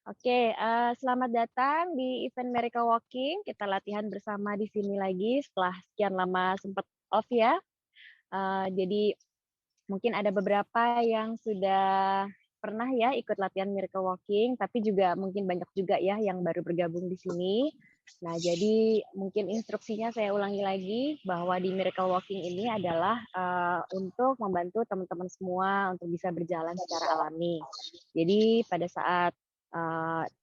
Oke, selamat datang di event Miracle Walking. Kita latihan bersama di sini lagi setelah sekian lama sempat off ya. Jadi mungkin ada beberapa yang sudah pernah ya ikut latihan Miracle Walking, tapi juga mungkin banyak juga ya yang baru bergabung di sini. Nah, jadi mungkin instruksinya saya ulangi lagi bahwa di Miracle Walking ini adalah untuk membantu teman-teman semua untuk bisa berjalan secara alami. Jadi pada saat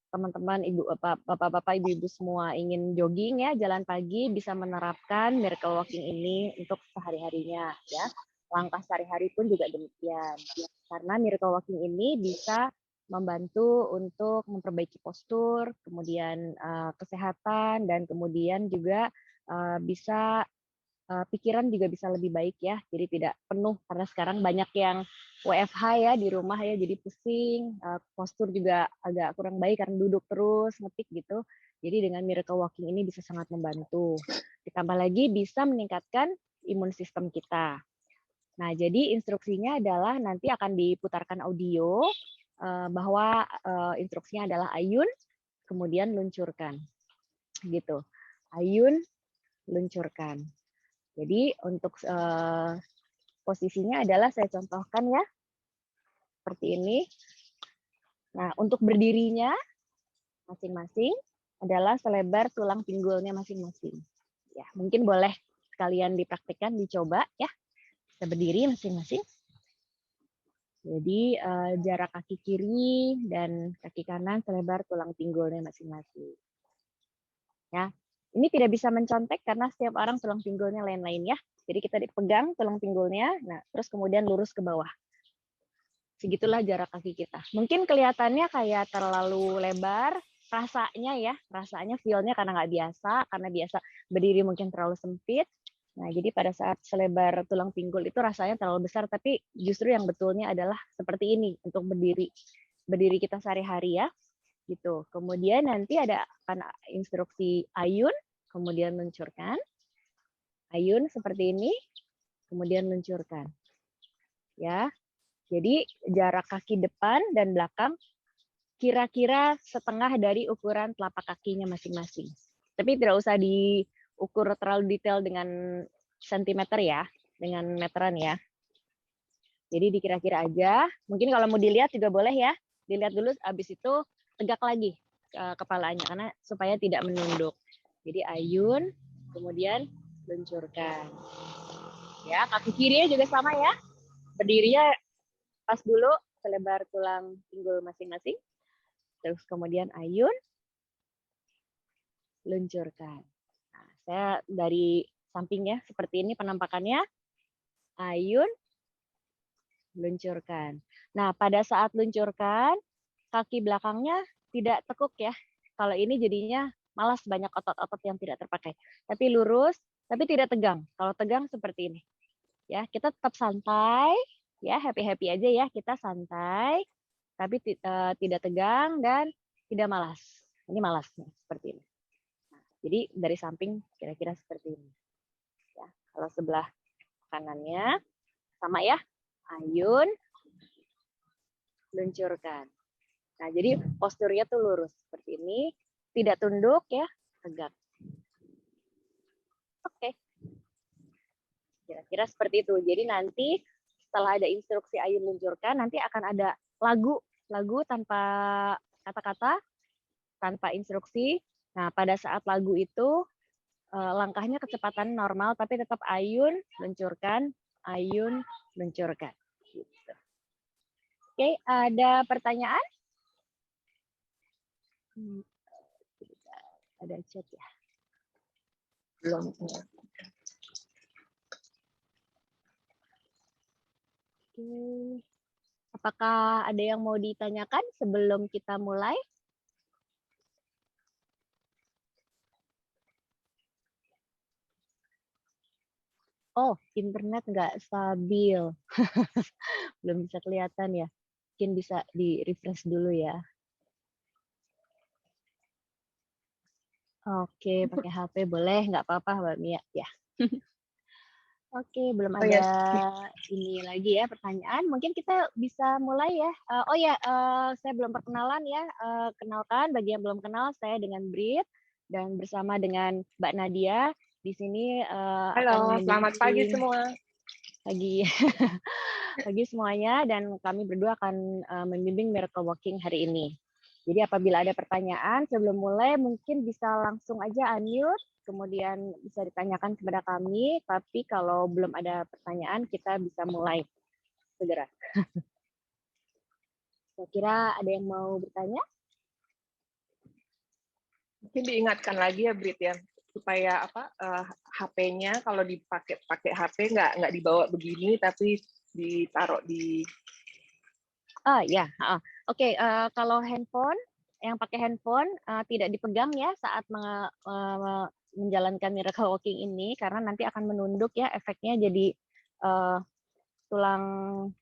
teman-teman, bapak-bapak, ibu-ibu semua ingin jogging ya, jalan pagi, bisa menerapkan Miracle Walking ini untuk sehari-harinya ya. Langkah sehari-hari pun juga demikian. Karena Miracle Walking ini bisa membantu untuk memperbaiki postur, kemudian kesehatan, dan kemudian juga bisa pikiran juga bisa lebih baik ya. Jadi tidak penuh karena sekarang banyak yang WFH ya di rumah ya, jadi pusing, postur juga agak kurang baik karena duduk terus ngetik gitu. Jadi dengan Miracle Walking ini bisa sangat membantu. Ditambah lagi bisa meningkatkan imun sistem kita. Nah, jadi instruksinya adalah nanti akan diputarkan audio bahwa instruksinya adalah ayun, kemudian luncurkan, gitu. Ayun, luncurkan. Jadi untuk posisinya adalah saya contohkan ya, seperti ini. Nah, untuk berdirinya masing-masing adalah selebar tulang pinggulnya masing-masing. Ya, mungkin boleh sekalian dipraktikkan, dicoba ya. Kita berdiri masing-masing. Jadi jarak kaki kiri dan kaki kanan selebar tulang pinggulnya masing-masing. Ya, ini tidak bisa mencontek karena setiap orang tulang pinggulnya lain-lain ya. Jadi kita dipegang tulang pinggulnya, nah terus kemudian lurus ke bawah. Segitulah jarak kaki kita. Mungkin kelihatannya kayak terlalu lebar, rasanya feel-nya karena nggak biasa, karena biasa berdiri mungkin terlalu sempit. Nah, jadi pada saat selebar tulang pinggul itu rasanya terlalu besar, tapi justru yang betulnya adalah seperti ini untuk berdiri kita sehari-hari ya, gitu. Kemudian nanti ada akan instruksi ayun, kemudian luncurkan, ayun seperti ini, kemudian luncurkan, ya. Jadi jarak kaki depan dan belakang kira-kira setengah dari ukuran telapak kakinya masing-masing. Tapi tidak usah diukur terlalu detail dengan sentimeter ya, dengan meteran ya. Jadi dikira-kira aja. Mungkin kalau mau dilihat juga boleh ya. Dilihat dulu, habis itu tegak lagi kepalanya karena supaya tidak menunduk. Jadi ayun, kemudian luncurkan. Ya, kaki kirinya juga sama ya. Berdirinya pas dulu selebar tulang pinggul masing-masing. Terus kemudian ayun, luncurkan. Nah, saya dari samping ya, seperti ini penampakannya. Ayun, luncurkan. Nah, pada saat luncurkan, kaki belakangnya tidak tekuk ya. Kalau ini jadinya malas, banyak otot-otot yang tidak terpakai. Tapi lurus, tapi tidak tegang. Kalau tegang seperti ini. Ya, kita tetap santai, ya happy-happy aja ya. Kita santai, tapi tidak tegang dan tidak malas. Ini malas nih, seperti ini. Jadi dari samping kira-kira seperti ini. Ya, kalau sebelah kanannya sama ya, ayun, luncurkan. Nah, jadi posturnya tuh lurus seperti ini, tidak tunduk ya, tegak. Oke, kira-kira seperti itu. Jadi nanti setelah ada instruksi ayun luncurkan, nanti akan ada lagu tanpa kata-kata, tanpa instruksi. Nah, pada saat lagu itu langkahnya kecepatan normal, tapi tetap ayun, luncurkan, gitu. Oke, ada pertanyaan? Ada chat ya? Belum. Oke. Apakah ada yang mau ditanyakan sebelum kita mulai? Oh, internet nggak stabil. Belum bisa kelihatan ya. Mungkin bisa di-refresh dulu ya. Oke, pakai HP boleh, nggak apa-apa Mbak Mia. Ya. Oke, belum Oh ya, ada ini lagi ya pertanyaan. Mungkin kita bisa mulai ya. Oh ya, saya belum perkenalan ya. Kenalkan bagi yang belum kenal, saya dengan Brit dan bersama dengan Mbak Nadia di sini akan halo, selamat pagi membimbing semua. pagi pagi semuanya dan kami berdua akan membimbing Miracle Walking hari ini. Jadi apabila ada pertanyaan sebelum mulai mungkin bisa langsung aja unmute, kemudian bisa ditanyakan kepada kami, tapi kalau belum ada pertanyaan kita bisa mulai segera. Saya kira ada yang mau bertanya? Mungkin diingatkan lagi ya, Brit ya, supaya HP-nya kalau pakai HP nggak dibawa begini, tapi ditaruh di. Oh ya, oke. Kalau handphone, yang pakai handphone tidak dipegang ya saat menjalankan miracle walking ini, karena nanti akan menunduk ya, efeknya jadi uh, tulang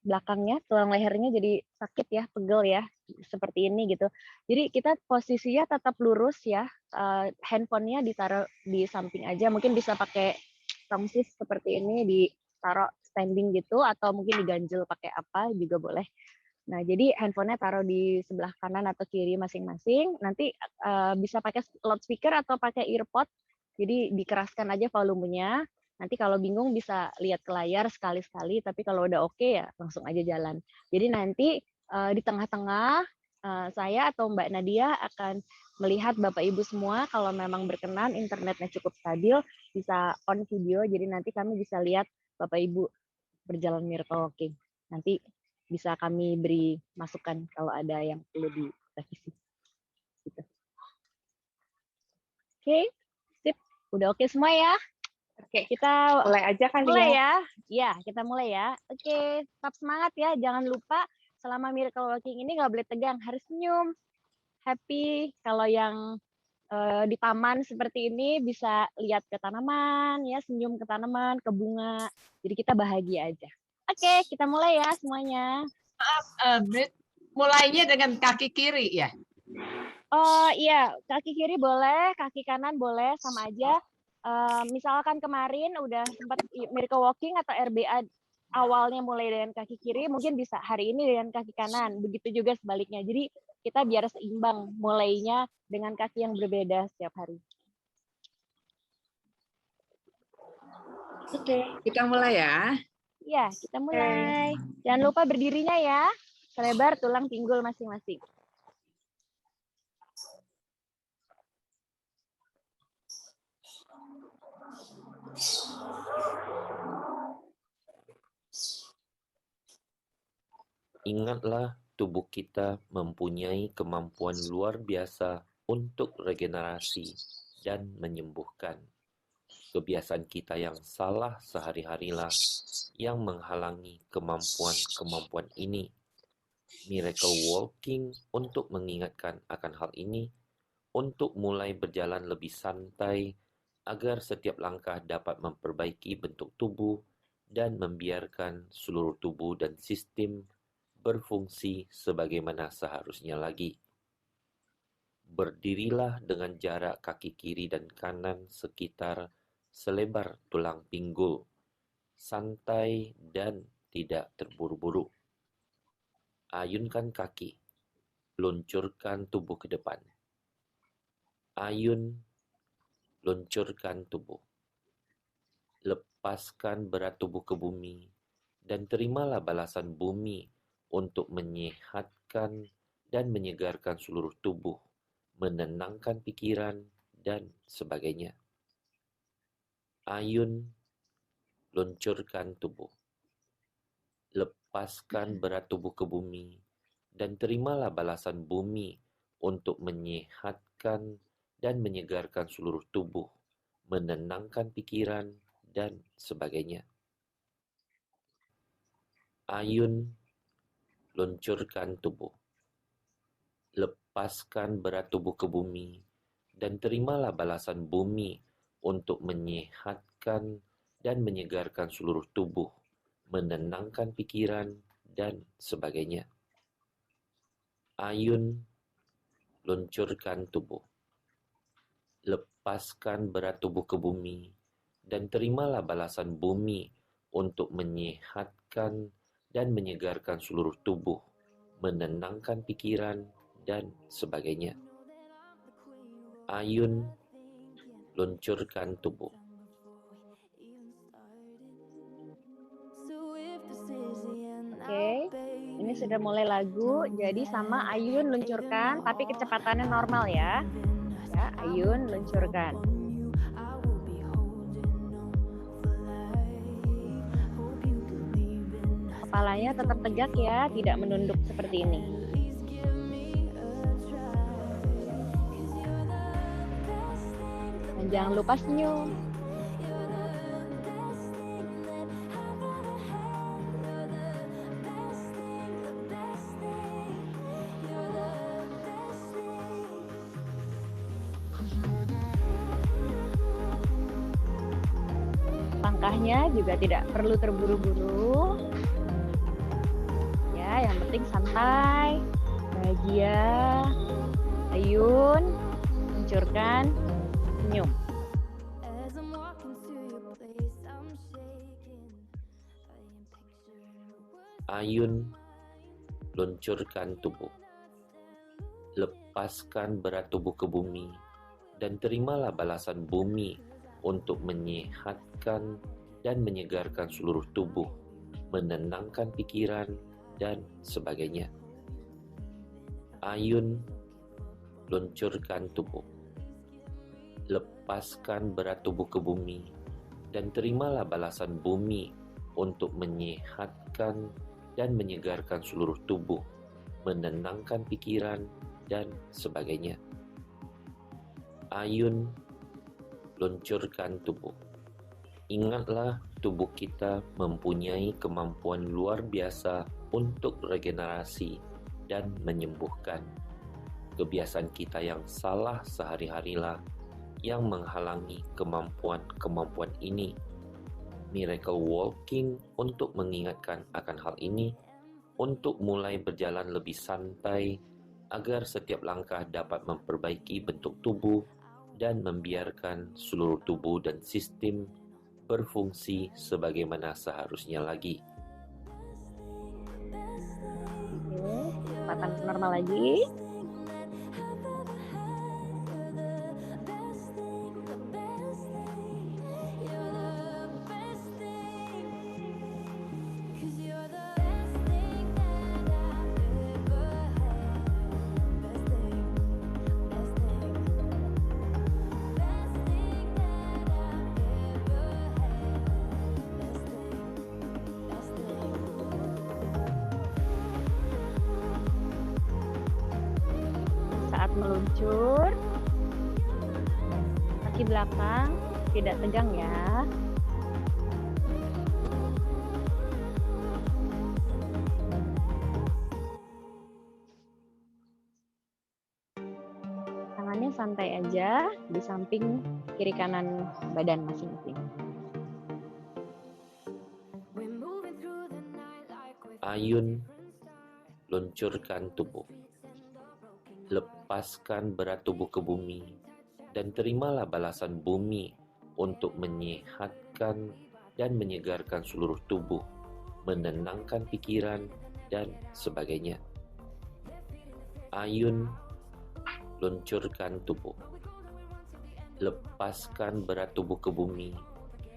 belakangnya, tulang lehernya jadi sakit ya, pegel ya, seperti ini gitu. Jadi kita posisinya tetap lurus ya, handphonenya ditaruh di samping aja, mungkin bisa pakai tongsis seperti ini, ditaruh standing gitu, atau mungkin diganjel pakai apa juga boleh. Nah, jadi handphonenya taruh di sebelah kanan atau kiri masing-masing. Nanti bisa pakai loudspeaker atau pakai earpod. Jadi dikeraskan aja volumenya. Nanti kalau bingung bisa lihat ke layar sekali-sekali. Tapi kalau udah oke ya langsung aja jalan. Jadi nanti di tengah-tengah saya atau Mbak Nadia akan melihat Bapak Ibu semua. Kalau memang berkenan internetnya cukup stabil, bisa on video. Jadi nanti kami bisa lihat Bapak Ibu berjalan miracle walking. Nanti bisa kami beri masukan kalau ada yang perlu direvisi. Gitu. Oke, sip. Udah oke semua ya? Oke, Kita mulai aja kali mulai ya. ya. Ya, kita mulai ya. Oke, tetap semangat ya. Jangan lupa selama miracle walking ini nggak boleh tegang, harus senyum, happy. Kalau yang di taman seperti ini bisa lihat ke tanaman, ya senyum ke tanaman, ke bunga. Jadi kita bahagia aja. Oke, kita mulai ya semuanya. Brit, mulainya dengan kaki kiri ya? Oh iya, kaki kiri boleh, kaki kanan boleh, sama aja. Misalkan kemarin udah sempat miracle walking atau RBA awalnya mulai dengan kaki kiri, mungkin bisa hari ini dengan kaki kanan. Begitu juga sebaliknya. Jadi kita biar seimbang mulainya dengan kaki yang berbeda setiap hari. Oke, kita mulai ya. Ya, kita mulai. Jangan lupa berdirinya ya. Selebar tulang pinggul masing-masing. Ingatlah, tubuh kita mempunyai kemampuan luar biasa untuk regenerasi dan menyembuhkan. Kebiasaan kita yang salah sehari-harilah yang menghalangi kemampuan-kemampuan ini. Miracle Walking untuk mengingatkan akan hal ini, untuk mulai berjalan lebih santai, agar setiap langkah dapat memperbaiki bentuk tubuh dan membiarkan seluruh tubuh dan sistem berfungsi sebagaimana seharusnya lagi. Berdirilah dengan jarak kaki kiri dan kanan sekitar selebar tulang pinggul, santai dan tidak terburu-buru. Ayunkan kaki, luncurkan tubuh ke depan. Ayun, luncurkan tubuh. Lepaskan berat tubuh ke bumi dan terimalah balasan bumi untuk menyehatkan dan menyegarkan seluruh tubuh, menenangkan pikiran, dan sebagainya. Ayun, luncurkan tubuh. Lepaskan berat tubuh ke bumi dan terimalah balasan bumi untuk menyehatkan dan menyegarkan seluruh tubuh, menenangkan pikiran, dan sebagainya. Ayun, luncurkan tubuh. Lepaskan berat tubuh ke bumi dan terimalah balasan bumi untuk menyehatkan dan menyegarkan seluruh tubuh, menenangkan pikiran, dan sebagainya. Ayun, luncurkan tubuh. Lepaskan berat tubuh ke bumi dan terimalah balasan bumi untuk menyehatkan dan menyegarkan seluruh tubuh, menenangkan pikiran, dan sebagainya. Ayun, luncurkan tubuh. Oke, ini sudah mulai lagu, jadi sama Ayun luncurkan, tapi kecepatannya normal ya. Ya, Ayun luncurkan. Kepalanya tetap tegak ya, tidak menunduk seperti ini. Dan jangan lupa senyum. Langkahnya juga tidak perlu terburu-buru. Ya, yang penting santai, bahagia. Ayun, luncurkan, senyum. Ayun, luncurkan tubuh. Lepaskan berat tubuh ke bumi dan terimalah balasan bumi untuk menyehatkan dan menyegarkan seluruh tubuh, menenangkan pikiran, dan sebagainya. Ayun, luncurkan tubuh. Lepaskan berat tubuh ke bumi dan terimalah balasan bumi untuk menyehatkan dan menyegarkan seluruh tubuh, menenangkan pikiran, dan sebagainya. Ayun, luncurkan tubuh. Ingatlah, tubuh kita mempunyai kemampuan luar biasa untuk regenerasi dan menyembuhkan. Kebiasaan kita yang salah sehari-harilah yang menghalangi kemampuan-kemampuan ini. Miracle Walking untuk mengingatkan akan hal ini, untuk mulai berjalan lebih santai, agar setiap langkah dapat memperbaiki bentuk tubuh dan membiarkan seluruh tubuh dan sistem berfungsi sebagaimana seharusnya lagi. Oke, kecepatan normal lagi. Saat meluncur, kaki belakang tidak tegang ya. Tangannya santai aja di samping kiri kanan badan masing-masing. Ayun, luncurkan tubuh. Lepaskan berat tubuh ke bumi dan terimalah balasan bumi untuk menyehatkan dan menyegarkan seluruh tubuh, menenangkan pikiran, dan sebagainya. Ayun, luncurkan tubuh. Lepaskan berat tubuh ke bumi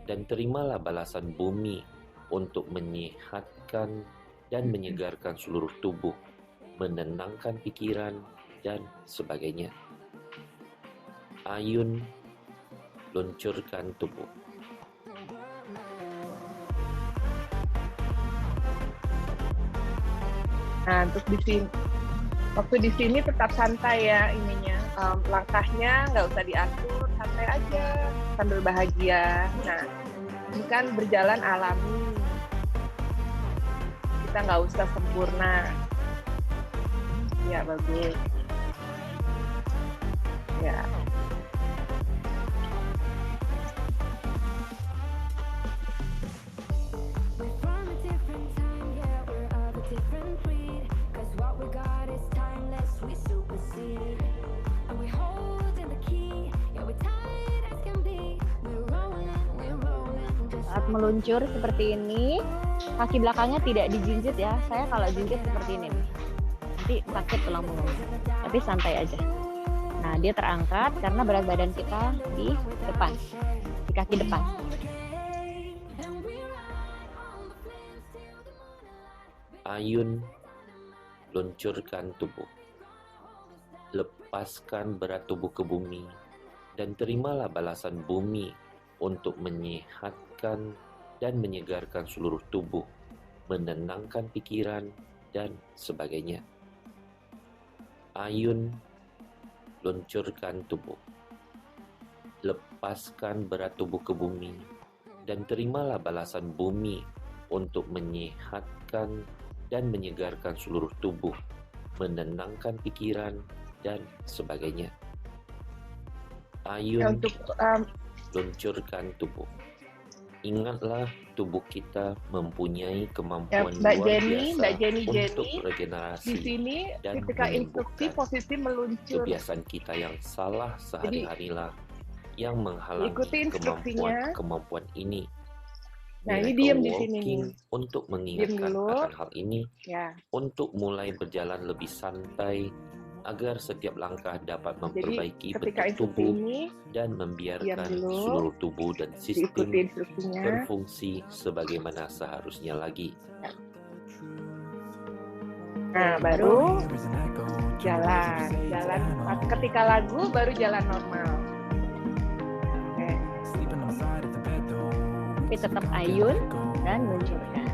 dan terimalah balasan bumi untuk menyehatkan dan menyegarkan seluruh tubuh, menenangkan pikiran, dan sebagainya. Ayun, luncurkan tubuh. Nah, terus di sini, waktu di sini tetap santai ya ininya, langkahnya nggak usah diatur, santai aja sambil bahagia. Nah, ini kan berjalan alami, kita nggak usah sempurna. Ya bagus. Ya. Saat meluncur seperti ini, kaki belakangnya tidak dijinjit ya. Saya kalau jinjit seperti ini nih. Nanti sakit tulang punggungnya. Tapi santai aja. Nah, dia terangkat karena berat badan kita di depan, di kaki depan. Ayun, luncurkan tubuh. Lepaskan berat tubuh ke bumi dan terimalah balasan bumi untuk menyehatkan dan menyegarkan seluruh tubuh, menenangkan pikiran, dan sebagainya. Ayun, luncurkan tubuh. Lepaskan berat tubuh ke bumi dan terimalah balasan bumi untuk menyehatkan dan menyegarkan seluruh tubuh, menenangkan pikiran, dan sebagainya. Ayun, luncurkan tubuh. Ingatlah, tubuh kita mempunyai kemampuan luar biasa untuk regenerasi. Di sini dan ketika instruksi posisi meluncur. Kebiasaan kita yang salah sehari-harilah yang menghalangi ikuti instruksinya. kemampuan ini. Nah, ini diam di sini Walking nih. untuk mengingatkan akan hal ini, Ya. untuk mulai berjalan lebih santai, agar setiap langkah dapat memperbaiki bentuk tubuh dan membiarkan seluruh tubuh dan sistem berfungsi sebagaimana seharusnya lagi. Nah, baru jalan. Ketika lagu baru jalan normal. Oke. Tapi tetap ayun dan luncurkan.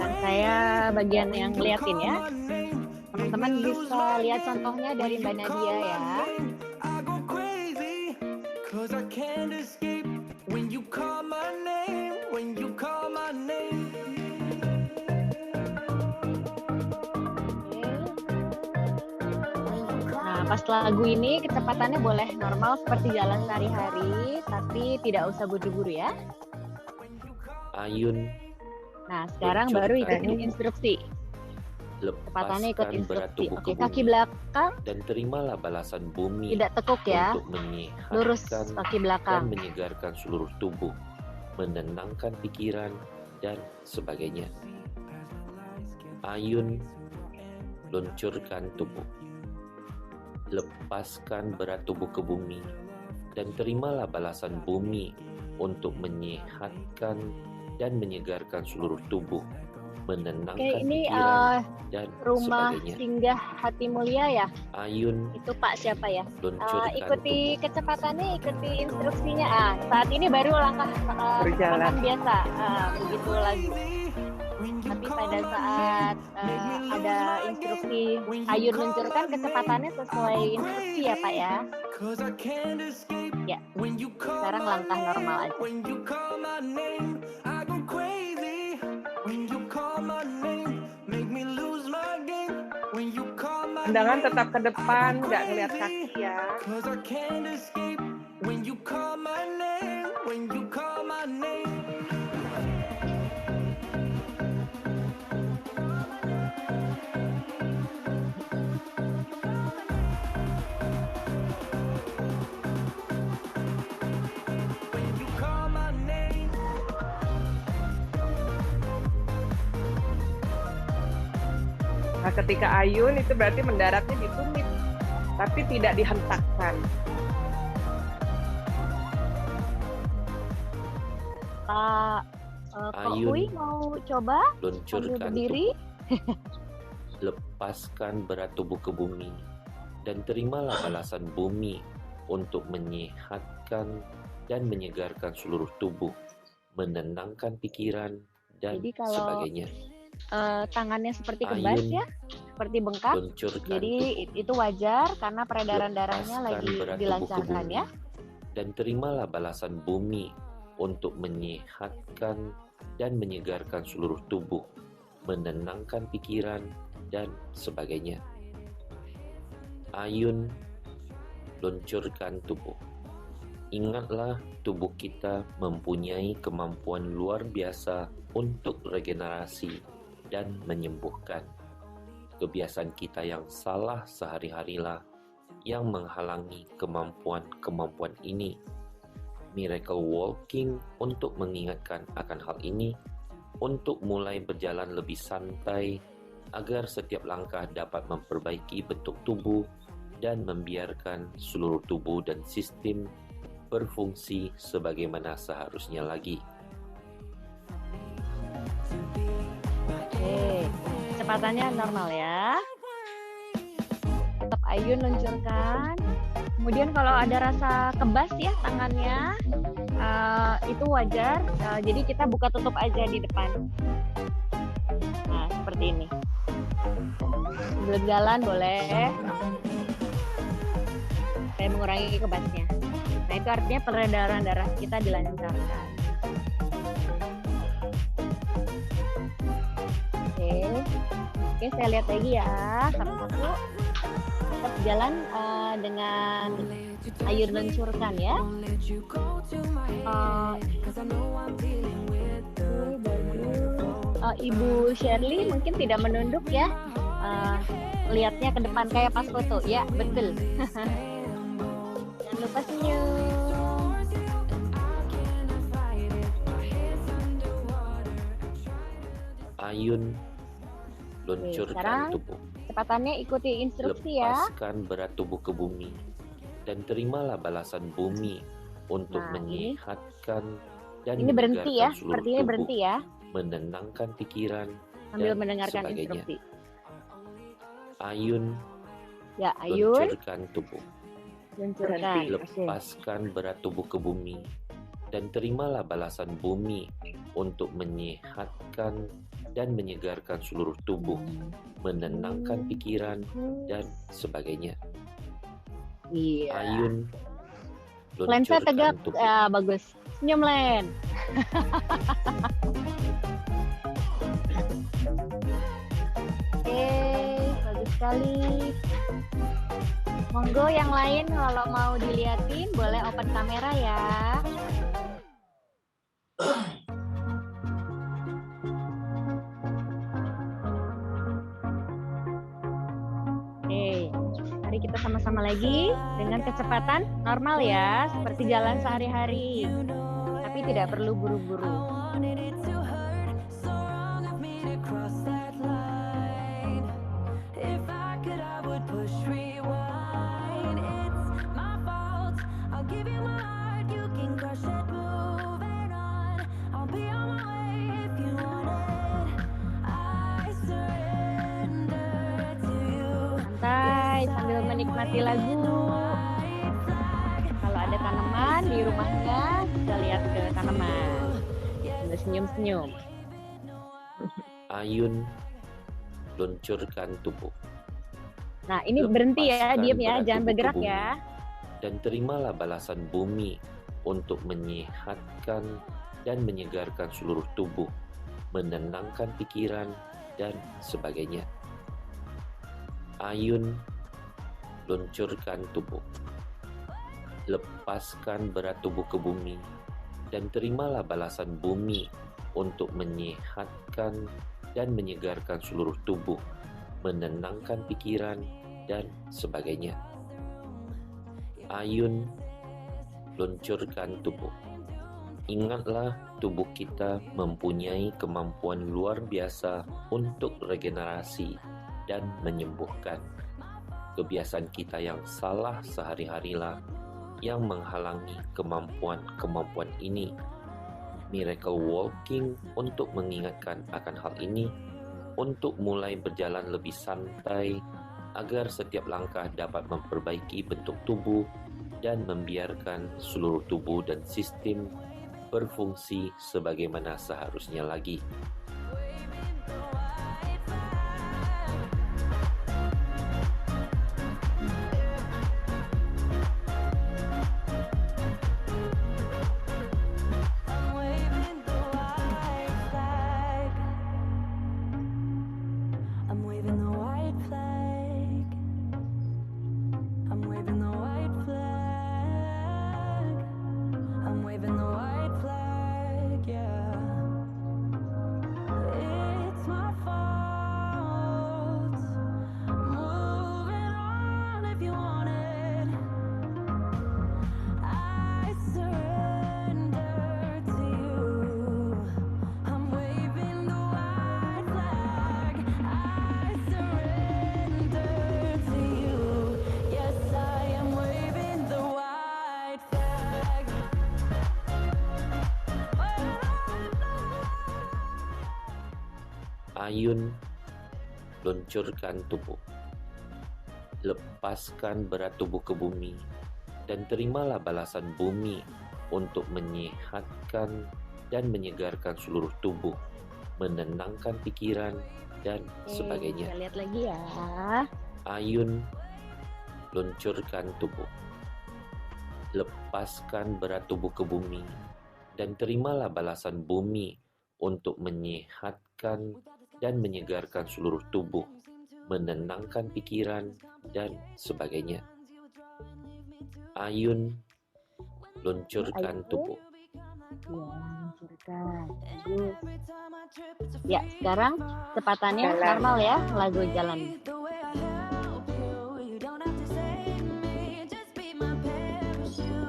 Dan saya bagian yang ngeliatin ya. Teman-teman bisa lihat contohnya dari Mbak Nadia ya. Pas lagu ini kecepatannya boleh normal seperti jalan sehari-hari, tapi tidak usah buru-buru ya. Ayun. Nah, sekarang baru ikutin instruksi. Kecepatannya ikut instruksi. Oke, kaki belakang. Dan terimalah balasan bumi. Tidak tekuk ya. Untuk menyehatkan lurus kaki belakang. Dan menyegarkan seluruh tubuh, menenangkan pikiran dan sebagainya. Ayun, luncurkan tubuh. Lepaskan berat tubuh ke bumi dan terimalah balasan bumi untuk menyehatkan dan menyegarkan seluruh tubuh, menenangkan pikiran dan rumah sebagainya. Singgah Hati Mulia ya. Ayun, itu Pak siapa ya? tubuh. Ikuti kecepatannya, ikuti instruksinya. Saat ini baru langkah berjalan biasa, begitu lagu. Tapi pada saat ada instruksi ayun luncurkan, kecepatannya sesuai instruksi ya Pak ya. Ya, sekarang langkah normal aja. Pandangan tetap ke depan, nggak ngeliat kaki ya. Nah, ketika ayun itu berarti mendaratnya di tumit, tapi tidak dihentakkan. Kak Hui mau coba luncurkan berdiri? Lepaskan berat tubuh ke bumi dan terimalah balasan bumi untuk menyehatkan dan menyegarkan seluruh tubuh, menenangkan pikiran dan sebagainya. Tangannya seperti kebas ya, seperti bengkak. Jadi itu wajar karena peredaran darahnya lagi dilancarkan ya. Dan terimalah balasan bumi untuk menyehatkan dan menyegarkan seluruh tubuh, menenangkan pikiran dan sebagainya. Ayun, luncurkan tubuh. Ingatlah, tubuh kita mempunyai kemampuan luar biasa untuk regenerasi dan menyembuhkan. Kebiasaan kita yang salah sehari-harilah yang menghalangi kemampuan-kemampuan ini. Miracle Walking untuk mengingatkan akan hal ini, untuk mulai berjalan lebih santai, agar setiap langkah dapat memperbaiki bentuk tubuh dan membiarkan seluruh tubuh dan sistem berfungsi sebagaimana seharusnya lagi. Oke, kecepatannya normal ya. Tetap Ayun luncurkan. Kemudian kalau ada rasa kebas ya tangannya, itu wajar. Jadi kita buka tutup aja di depan. Nah, seperti ini. Sambil jalan boleh. Supaya mengurangi kebasnya. Nah, itu artinya peredaran darah kita dilancarkan. Oke, saya lihat lagi ya, satu-satu. Tetap jalan dengan Ayun luncurkan ya. Ibu Shirley mungkin tidak menunduk ya. Lihatnya ke depan kayak pas foto. Ya, betul. Jangan lupa senyum. Ayun luncurkan sekarang tubuh. Kecepatannya ikuti instruksi ya. Lepaskan berat tubuh ke bumi dan terimalah balasan bumi untuk menyehatkan dan ini berhenti ya, menyegarkan seluruh sepertinya tubuh, berhenti ya. menenangkan pikiran Sambil dan mendengarkan sebagainya. instruksi. Ayun Ya, Ayun luncurkan tubuh. luncurkan. Oke. Lepaskan berat tubuh ke bumi dan terimalah balasan bumi untuk menyehatkan dan menyegarkan seluruh tubuh, menenangkan pikiran dan sebagainya. Iya. Ayun Lensa luncurkan tegak, tubuh. bagus. Senyum Len. Oke, bagus sekali. Monggo yang lain kalau mau diliatin boleh open kamera ya. Oke, mari kita sama-sama lagi dengan kecepatan normal ya, seperti jalan sehari-hari. Tapi tidak perlu buru-buru. Santai sambil menikmati lagu. Kalau ada tanaman di rumahnya, bisa lihat ke tanaman. Sambil senyum-senyum. Ayun luncurkan tubuh. Nah, ini berhenti ya, Lepaskan diam ya, berat jangan tubuh ke bergerak bumi ya. Dan terimalah balasan bumi untuk menyehatkan dan menyegarkan seluruh tubuh, menenangkan pikiran dan sebagainya. Ayun luncurkan tubuh. Lepaskan berat tubuh ke bumi dan terimalah balasan bumi untuk menyehatkan dan menyegarkan seluruh tubuh, menenangkan pikiran dan sebagainya. Ayun luncurkan tubuh. Ingatlah, tubuh kita mempunyai kemampuan luar biasa untuk regenerasi dan menyembuhkan. Kebiasaan kita yang salah sehari-harilah yang menghalangi kemampuan-kemampuan ini. Miracle Walking untuk mengingatkan akan hal ini, untuk mulai berjalan lebih santai, agar setiap langkah dapat memperbaiki bentuk tubuh dan membiarkan seluruh tubuh dan sistem berfungsi sebagaimana seharusnya lagi. Ayun, luncurkan tubuh. Lepaskan berat tubuh ke bumi dan terimalah balasan bumi untuk menyehatkan dan menyegarkan seluruh tubuh, menenangkan pikiran, dan sebagainya. Kita lihat lagi ya. Ayun, luncurkan tubuh. Lepaskan berat tubuh ke bumi dan terimalah balasan bumi untuk menyehatkan dan menyegarkan seluruh tubuh, menenangkan pikiran, dan sebagainya. Ayun, luncurkan tubuh. Ya, luncurkan. Bagus. Ya, sekarang kecepatannya Jalan. normal ya, lagu jalan.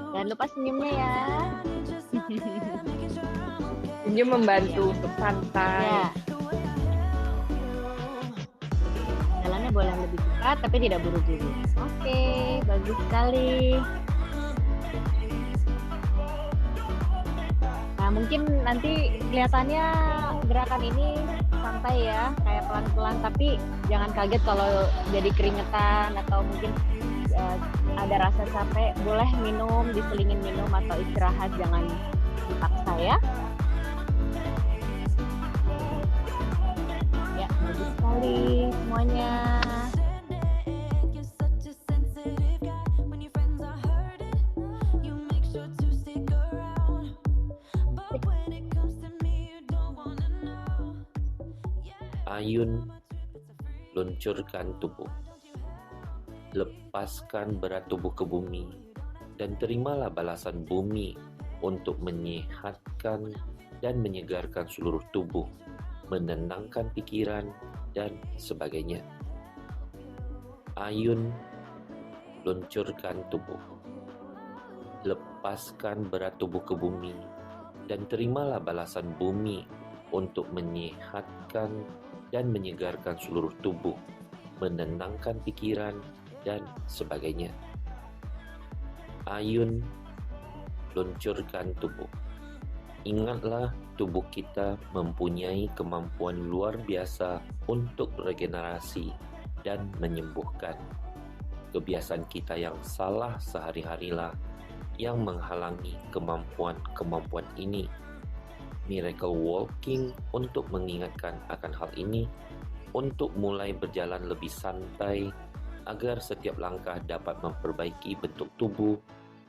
Jangan lupa senyumnya ya. Senyum membantu untuk santai. Ya. Jalannya boleh lebih cepat tapi tidak buru-buru. Oke, bagus sekali. Nah, mungkin nanti kelihatannya gerakan ini santai ya, kayak pelan-pelan, tapi jangan kaget kalau jadi keringetan atau mungkin ada rasa capek. Boleh minum, diselingin minum atau istirahat, jangan dipaksa ya. Ya, bagus sekali semuanya. Ayun, luncurkan tubuh. Lepaskan berat tubuh ke bumi dan terimalah balasan bumi untuk menyehatkan dan menyegarkan seluruh tubuh, menenangkan pikiran, dan sebagainya. Ayun, luncurkan tubuh. Lepaskan berat tubuh ke bumi dan terimalah balasan bumi untuk menyehatkan dan menyegarkan seluruh tubuh, menenangkan pikiran, dan sebagainya. Ayun, luncurkan tubuh. Ingatlah, tubuh kita mempunyai kemampuan luar biasa untuk regenerasi dan menyembuhkan. Kebiasaan kita yang salah sehari-harilah yang menghalangi kemampuan-kemampuan ini. Miracle Walking untuk mengingatkan akan hal ini, untuk mulai berjalan lebih santai, agar setiap langkah dapat memperbaiki bentuk tubuh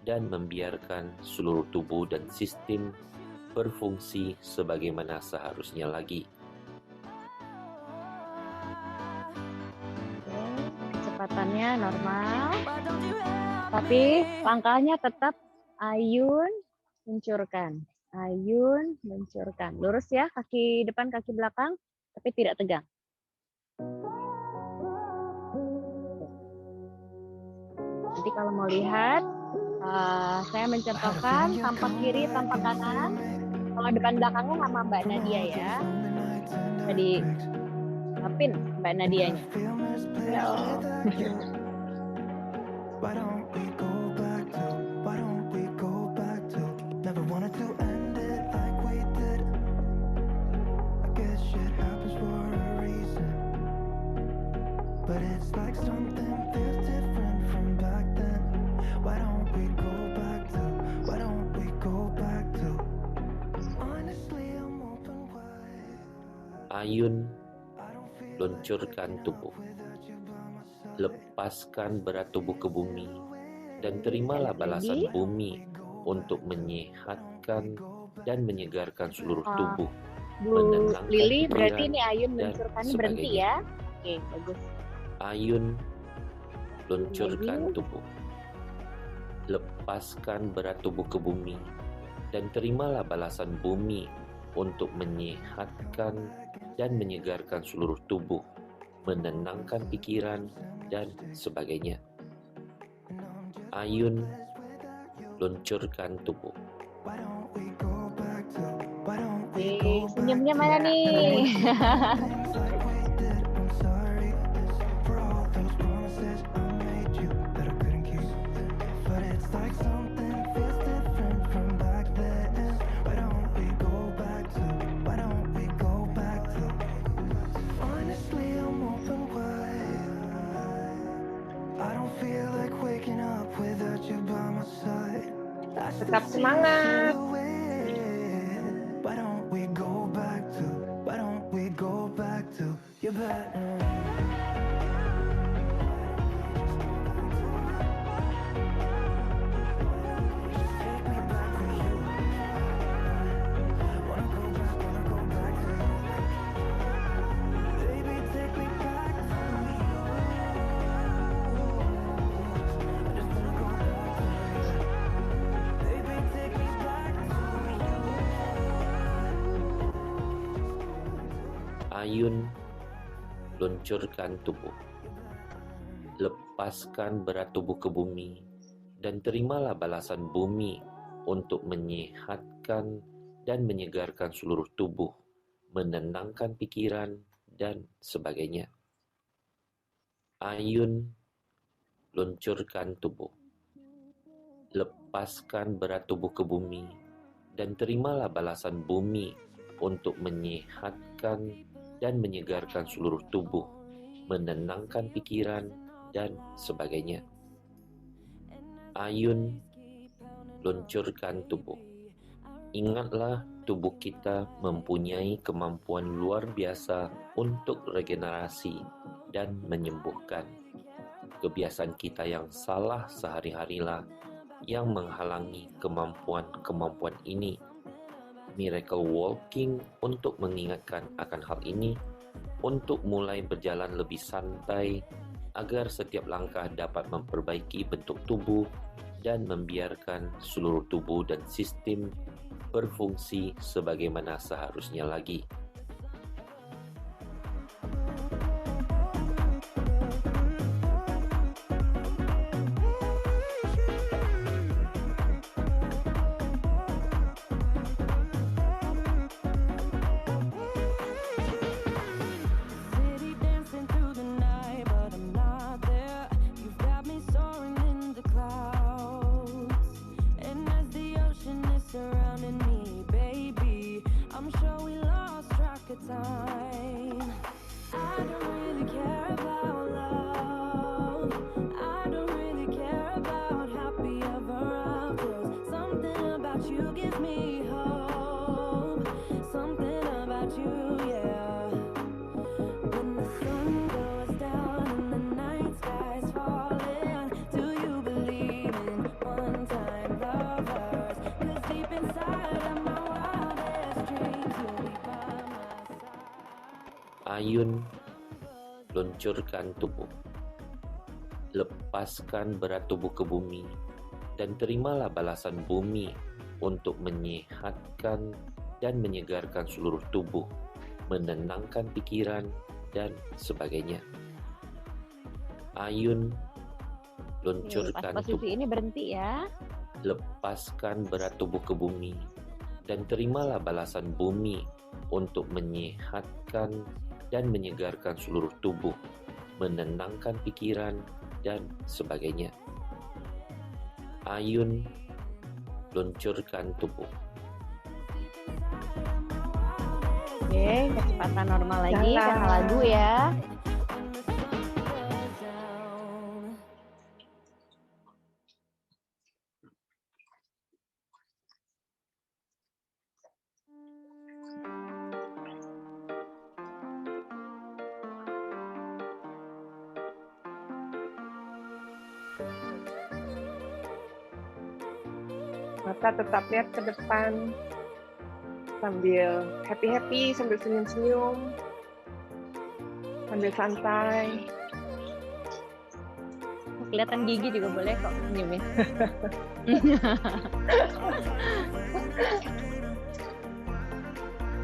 dan membiarkan seluruh tubuh dan sistem berfungsi sebagaimana seharusnya lagi. Kecepatannya normal, tapi langkahnya tetap ayun, luncurkan. Ayun, luncurkan. Lurus ya, kaki depan, kaki belakang, tapi tidak tegang. Nanti kalau mau lihat, saya mencontohkan tampak kiri, tampak kanan. Kalau depan belakangnya sama Mbak Nadia ya. Jadi lapin Mbak Nadianya. Halo. But it's like something feels different from back then. Why don't we go back to? Why don't we go back to? Honestly, I'm open wide. Ayun, luncurkan tubuh. Lepaskan berat tubuh ke bumi dan terimalah balasan bumi untuk menyehatkan dan menyegarkan seluruh tubuh. Bu Menenangkan Lili, pikiran berarti ini ayun dan luncurkannya berhenti sebagainya. ya. Oke, bagus. Ayun, luncurkan tubuh. Lepaskan berat tubuh ke bumi dan terimalah balasan bumi untuk menyehatkan dan menyegarkan seluruh tubuh, menenangkan pikiran, dan sebagainya. Ayun, luncurkan tubuh. Oke, senyumnya mana nih? feel like waking up without you by my side. I still Tetap see you semangat. silhouette. Why don't we go back to your better? Take me back to you. Wanna go back to you. Baby, take me back to you. I just wanna go back to you. Baby, take me back to you. Ayun, luncurkan tubuh. Lepaskan berat tubuh ke bumi dan terimalah balasan bumi untuk menyehatkan dan menyegarkan seluruh tubuh, menenangkan pikiran, dan sebagainya. Ayun, luncurkan tubuh. Lepaskan berat tubuh ke bumi dan terimalah balasan bumi untuk menyehatkan dan menyegarkan seluruh tubuh, menenangkan pikiran, dan sebagainya. Ayun, luncurkan tubuh. Ingatlah, tubuh kita mempunyai kemampuan luar biasa untuk regenerasi dan menyembuhkan. Kebiasaan kita yang salah sehari-harilah yang menghalangi kemampuan-kemampuan ini. Miracle Walking untuk mengingatkan akan hal ini, untuk mulai berjalan lebih santai, agar setiap langkah dapat memperbaiki bentuk tubuh dan membiarkan seluruh tubuh dan sistem berfungsi sebagaimana seharusnya lagi. City dancing through the night, but I'm not there. You've got me soaring in the clouds, and as the ocean is surrounding me, baby, I'm sure we lost track of time. I don't really care about love. I don't really care about happy ever afters. Something about you gives me hope. Something about you, yeah. When the sun goes down and the night sky's falling, do you believe in one-time lovers? 'Cause deep inside of my wildest dreams, you'll be by my side. Ayun, luncurkan tubuh. Lepaskan berat tubuh ke bumi dan terimalah balasan bumi untuk menyehatkan dan menyegarkan seluruh tubuh, menenangkan pikiran, dan sebagainya. Ayun, Pas luncurkan posisi tubuh. ini berhenti ya. Lepaskan berat tubuh ke bumi dan terimalah balasan bumi untuk menyehatkan dan menyegarkan seluruh tubuh, menenangkan pikiran, dan sebagainya. Ayun, luncurkan tubuh. Oke, kecepatan normal lagi Jalan. karena lagu ya. When the sun goes down. Mata tetap lihat ke depan. Sambil happy-happy, sambil senyum-senyum. Sambil santai. Kelihatan gigi juga boleh kok senyumin.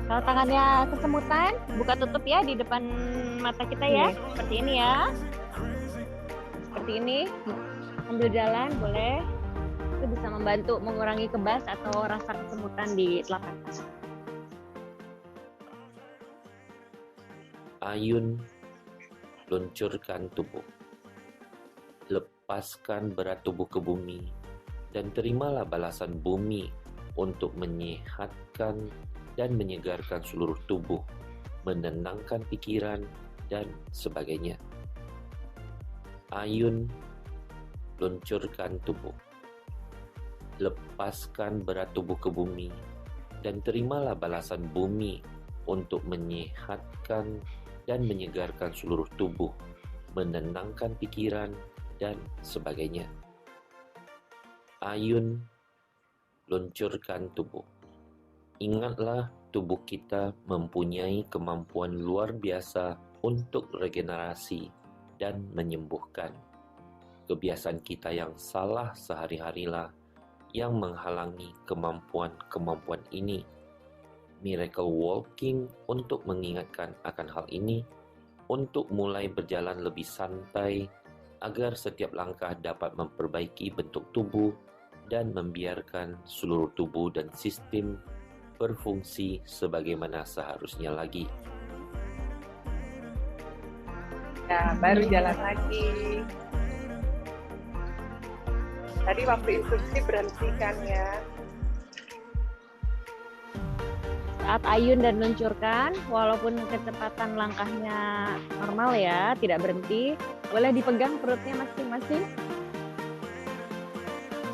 Kalau tangannya kesemutan, buka tutup ya di depan mata kita ya. Seperti ini ya. Seperti ini. Sambil jalan boleh. Itu bisa membantu mengurangi kebas atau rasa kesemutan di telapak tangan. Ayun, luncurkan tubuh. Lepaskan berat tubuh ke bumi dan terimalah balasan bumi untuk menyehatkan dan menyegarkan seluruh tubuh, menenangkan pikiran, dan sebagainya. Ayun, luncurkan tubuh. Lepaskan berat tubuh ke bumi dan terimalah balasan bumi untuk menyehatkan dan menyegarkan seluruh tubuh, menenangkan pikiran, dan sebagainya. Ayun, luncurkan tubuh. Ingatlah, tubuh kita mempunyai kemampuan luar biasa untuk regenerasi dan menyembuhkan. Kebiasaan kita yang salah sehari-harilah yang menghalangi kemampuan-kemampuan ini. Miracle Walking untuk mengingatkan akan hal ini, untuk mulai berjalan lebih santai, agar setiap langkah dapat memperbaiki bentuk tubuh dan membiarkan seluruh tubuh dan sistem berfungsi sebagaimana seharusnya lagi. Ya, baru jalan lagi. Tadi waktu instruksi berhentikan ya. Saat ayun dan luncurkan, walaupun kecepatan langkahnya normal ya, tidak berhenti, boleh dipegang perutnya masing-masing.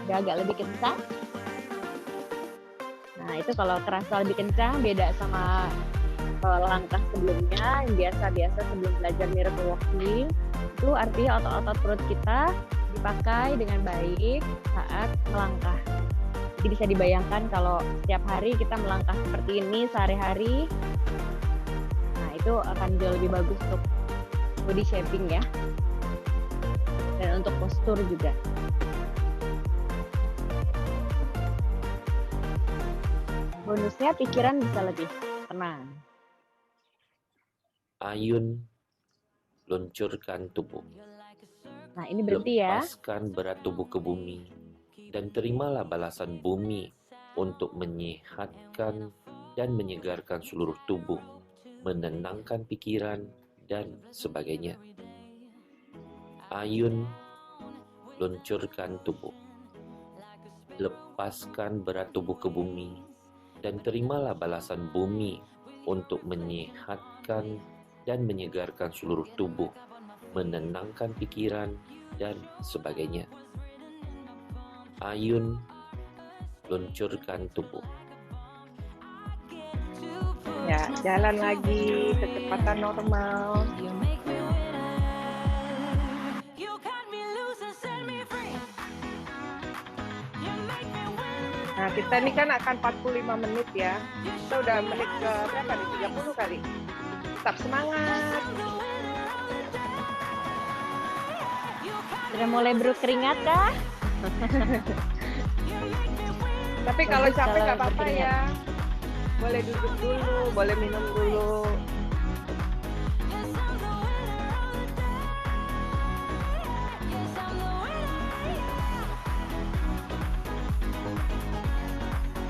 Udah agak lebih kencang. Nah, itu kalau terasa lebih kencang, beda sama langkah sebelumnya, yang biasa-biasa sebelum belajar Miracle Walking. Itu artinya otot-otot perut kita dipakai dengan baik saat melangkah. Jadi bisa dibayangkan kalau setiap hari kita melangkah seperti ini sehari-hari, nah itu akan jauh lebih bagus untuk body shaping ya, dan untuk postur juga. Bonusnya pikiran bisa lebih tenang. Ayun, luncurkan tubuh. Nah ini berhenti ya. Lepaskan berat tubuh ke bumi dan terimalah balasan bumi untuk menyehatkan dan menyegarkan seluruh tubuh, menenangkan pikiran, dan sebagainya. Ayun, luncurkan tubuh. Lepaskan berat tubuh ke bumi dan terimalah balasan bumi untuk menyehatkan dan menyegarkan seluruh tubuh, menenangkan pikiran, dan sebagainya. Ayun, luncurkan tubuh. Ya, jalan lagi kecepatan normal. Nah, kita ini kan akan 45 menit ya. Kita udah menit ke berapa nih? 30 kali. Tetap semangat. Sudah mulai berkeringat kah? Tapi kalau Bagus capek kalau nggak apa-apa berkeringat. ya. Boleh duduk dulu, boleh minum dulu.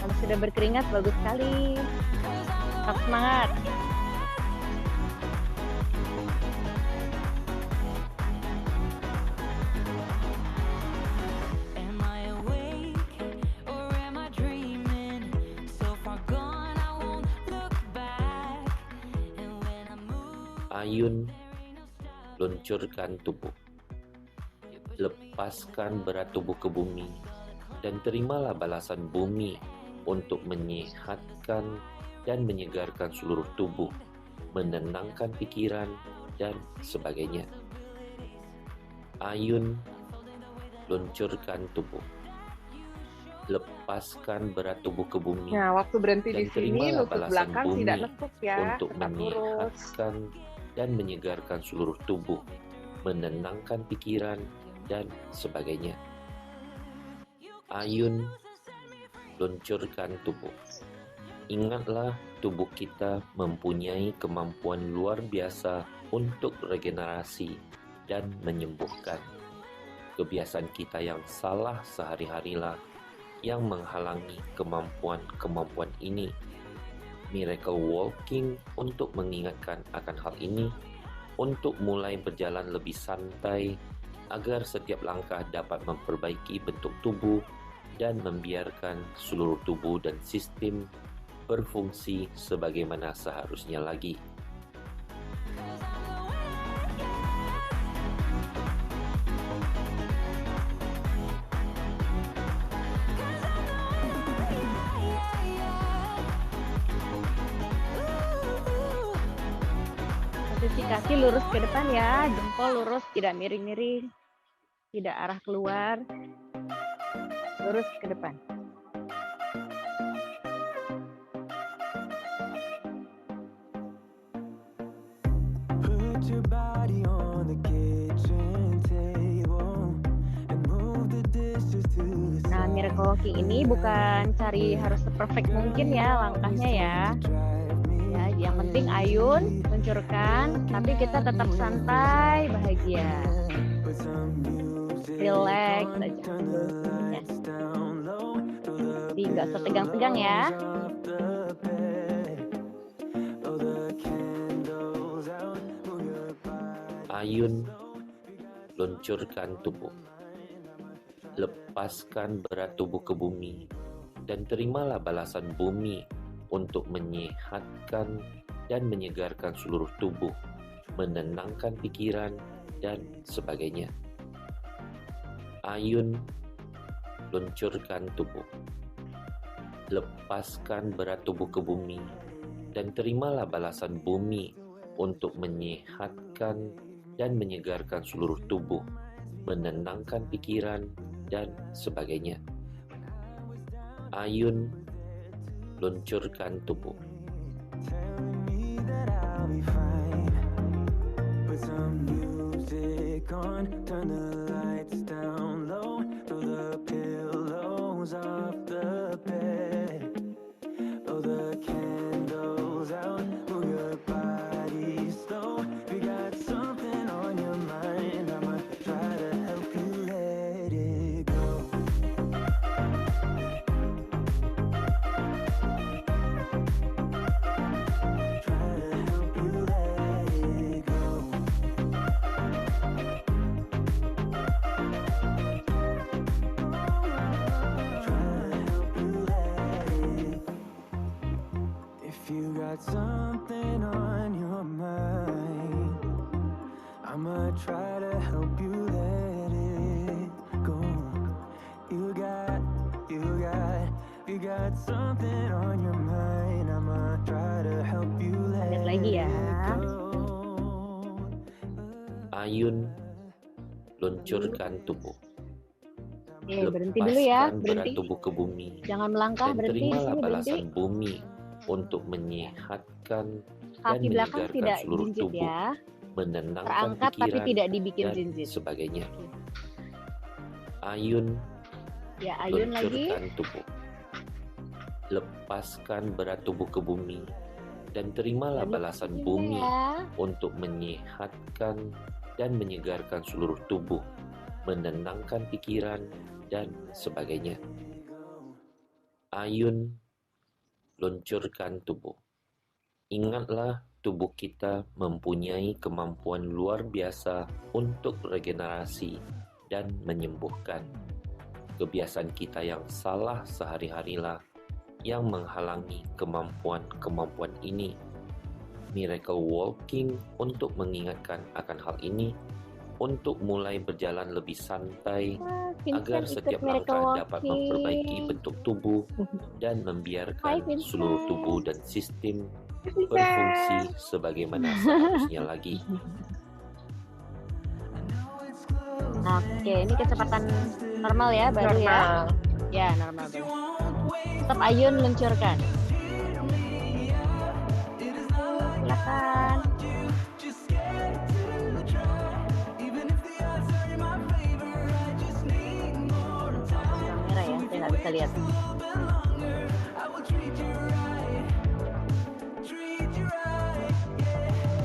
Kalau sudah berkeringat bagus sekali. Tetap semangat. Am I awake or am I dreaming? So far gone, I won't look back. And when I move, Ayun, luncurkan tubuh. Lepaskan berat tubuh ke bumi dan terimalah balasan bumi untuk menyehatkan dan menyegarkan seluruh tubuh, menenangkan pikiran, dan sebagainya. Ayun, luncurkan tubuh. Lepaskan berat tubuh ke bumi Nah, waktu berhenti dan di sini, terimalah lutut balasan belakang bumi tidak nekuk ya. untuk Tetap lurus. menyehatkan dan menyegarkan seluruh tubuh, menenangkan pikiran, dan sebagainya. Ayun, luncurkan tubuh. Ingatlah, tubuh kita mempunyai kemampuan luar biasa untuk regenerasi dan menyembuhkan. Kebiasaan kita yang salah sehari-harilah yang menghalangi kemampuan-kemampuan ini. Miracle Walking untuk mengingatkan akan hal ini, untuk mulai berjalan lebih santai, agar setiap langkah dapat memperbaiki bentuk tubuh dan membiarkan seluruh tubuh dan sistem berfungsi sebagaimana seharusnya lagi. Posisi kaki lurus ke depan ya, jempol lurus, tidak miring-miring, tidak arah keluar, lurus ke depan. Put your body on the kitchen table and move the dishes to the Nah, side. miracle walking ini bukan cari harus seperfect mungkin ya langkahnya ya. Ya, yang penting ayun, luncurkan, tapi kita tetap santai, bahagia. Put some music Relax on, aja. turn the lights down low, throw the Jadi nggak usah tegang-tegang ya. pillows off the bed, blow the candles out, move your body. Ayun, luncurkan tubuh. Lepaskan berat tubuh ke bumi dan terimalah balasan bumi untuk menyehatkan dan menyegarkan seluruh tubuh, menenangkan pikiran, dan sebagainya. Ayun, luncurkan tubuh. Lepaskan berat tubuh ke bumi dan terimalah balasan bumi untuk menyehatkan dan menyegarkan seluruh tubuh, menenangkan pikiran, dan sebagainya. Ayun, luncurkan tubuh. Telling me that I'll be fine. Put some music on, turn the lights down low, throw the pillows off the bed, blow the candles out, move your body slow. If you got something on your mind, I'ma try to help you let it go. Try to help you let it go. Try to help you let it. If you got something on your mind, I'ma try to help you let it go. You got something on your mind, I'ma try to help you let Lanjut lagi ya. it go. Ayun, luncurkan tubuh. Berhenti dulu ya, Lepaskan berat berhenti. tubuh ke bumi Jangan melangkah, dan berhenti di terimalah sini, berhenti. balasan bumi untuk menyehatkan dan Kaki belakang menyegarkan tidak seluruh jinjit tubuh, ya. menenangkan Terangkat tapi pikiran, tidak dibikin dan jinjit. sebagainya. Ayun, Ya, ayun lagi. luncurkan tubuh. Lepaskan berat tubuh ke bumi dan terimalah Lanjut balasan sini bumi ya. untuk menyehatkan dan menyegarkan seluruh tubuh, menenangkan pikiran, dan sebagainya. Ayun, luncurkan tubuh. Ingatlah, tubuh kita mempunyai kemampuan luar biasa untuk regenerasi dan menyembuhkan. Kebiasaan kita yang salah sehari-harilah yang menghalangi kemampuan-kemampuan ini. Miracle Walking untuk mengingatkan akan hal ini, untuk mulai berjalan lebih santai, Vincent agar ikut setiap Miracle langkah dapat memperbaiki Walking. bentuk tubuh dan Hai, membiarkan Vincent. seluruh tubuh dan sistem berfungsi sebagaimana seharusnya lagi. Oke, ini kecepatan normal ya, baru ya. Normal. Ya, normal baru. Tetap ayun, luncurkan. Silakan. Kamera ya, saya nggak bisa lihat.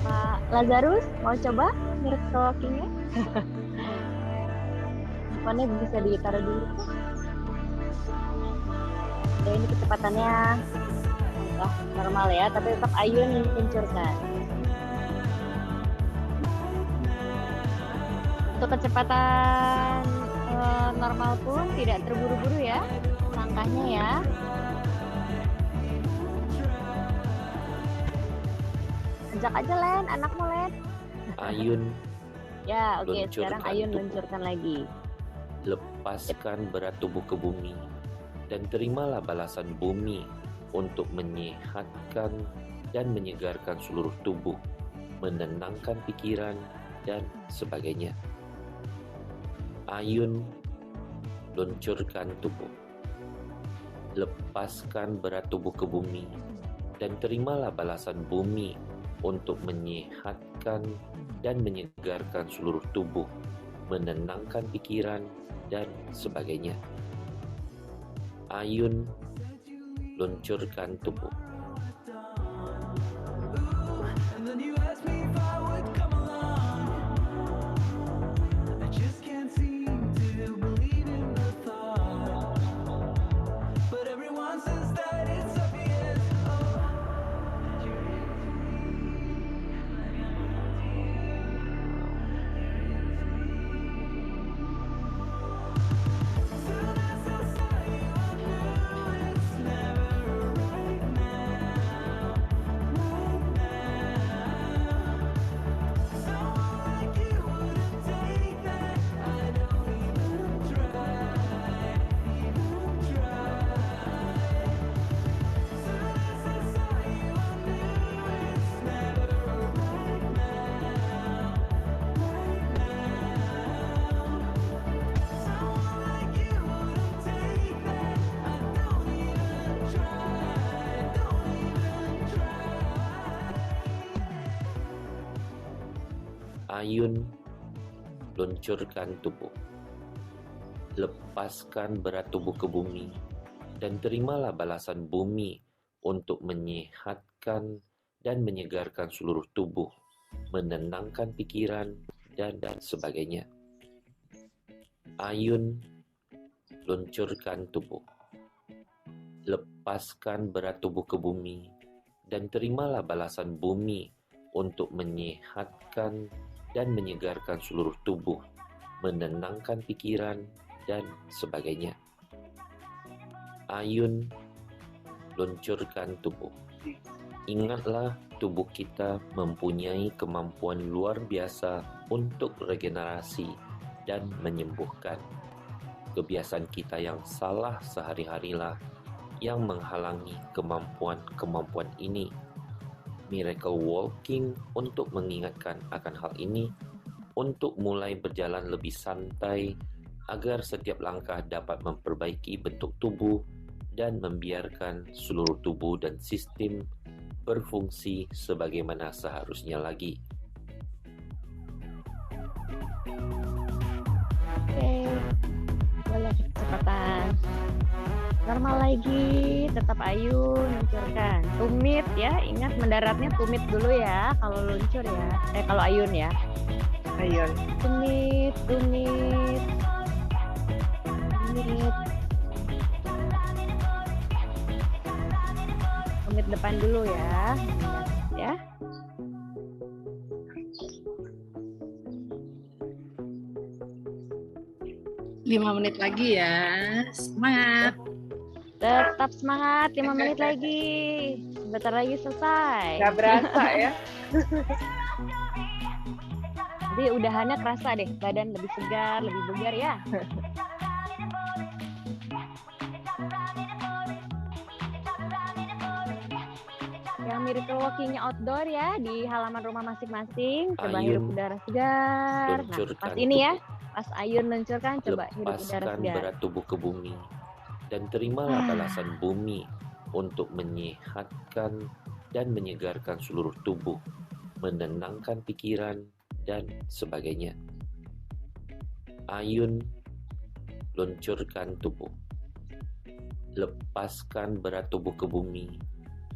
Pak Lazarus, mau coba miracle walking-nya? Handphone-nya bisa ditaruh dulu. Oke, ini kecepatannya normal ya, tapi tetap ayun luncurkan. Untuk kecepatan normal pun tidak terburu-buru ya langkahnya ya. Ajak aja Len, anakmu Len. Ayun, Ya, oke, sekarang luncurkan ayun tubuh. luncurkan lagi. Lepaskan berat tubuh ke bumi dan terimalah balasan bumi untuk menyehatkan dan menyegarkan seluruh tubuh, menenangkan pikiran, dan sebagainya. Ayun, luncurkan tubuh. Lepaskan berat tubuh ke bumi dan terimalah balasan bumi untuk menyehatkan dan menyegarkan seluruh tubuh, menenangkan pikiran, dan sebagainya. Ayun, luncurkan tubuh. And then you asked me if I would come along. I just can't seem to believe in the thought. But everyone says that it's obvious. Oh, that you're into me. Soon as I saw you, I knew it's never right now. Right now. Someone like you wouldn't take that. I don't even try, even try. Soon as I saw you, I knew it's never right now, right now. Someone like you wouldn't take that. I don't even try, don't even try. Ayun, luncurkan tubuh. Lepaskan berat tubuh ke bumi dan terimalah balasan bumi untuk menyehatkan dan menyegarkan seluruh tubuh, menenangkan pikiran, dan sebagainya. Ayun, luncurkan tubuh. Lepaskan berat tubuh ke bumi dan terimalah balasan bumi untuk menyehatkan dan menyegarkan seluruh tubuh, menenangkan pikiran, dan sebagainya. Ayun, luncurkan tubuh. Ingatlah, tubuh kita mempunyai kemampuan luar biasa untuk regenerasi dan menyembuhkan. Kebiasaan kita yang salah sehari-harilah yang menghalangi kemampuan-kemampuan ini. Miracle Walking untuk mengingatkan akan hal ini, untuk mulai berjalan lebih santai agar setiap langkah dapat memperbaiki bentuk tubuh dan membiarkan seluruh tubuh dan sistem berfungsi sebagaimana seharusnya lagi. Oke, boleh kecepatan. Normal lagi, tetap ayun, luncurkan. Tumit ya, ingat mendaratnya tumit dulu ya kalau luncur ya. Kalau ayun ya. Ayun. Tumit, tumit. Tumit. Tumit depan dulu ya. Ya. Lima menit lagi ya. Semangat. Tetap semangat, 5 menit lagi. Sebentar lagi selesai. Nggak berasa ya. Jadi udahannya kerasa deh, badan lebih segar, lebih bugar ya. Yang Miracle Walking-nya outdoor ya, di halaman rumah masing-masing. Coba hirup Ayun, udara segar. Nah, luncurkan pas ini ya, tubuh. pas Ayun luncurkan, coba hirup udara Lepaskan segar. berat tubuh ke bumi dan terimalah balasan bumi untuk menyehatkan dan menyegarkan seluruh tubuh, menenangkan pikiran, dan sebagainya. Ayun, luncurkan tubuh. Lepaskan berat tubuh ke bumi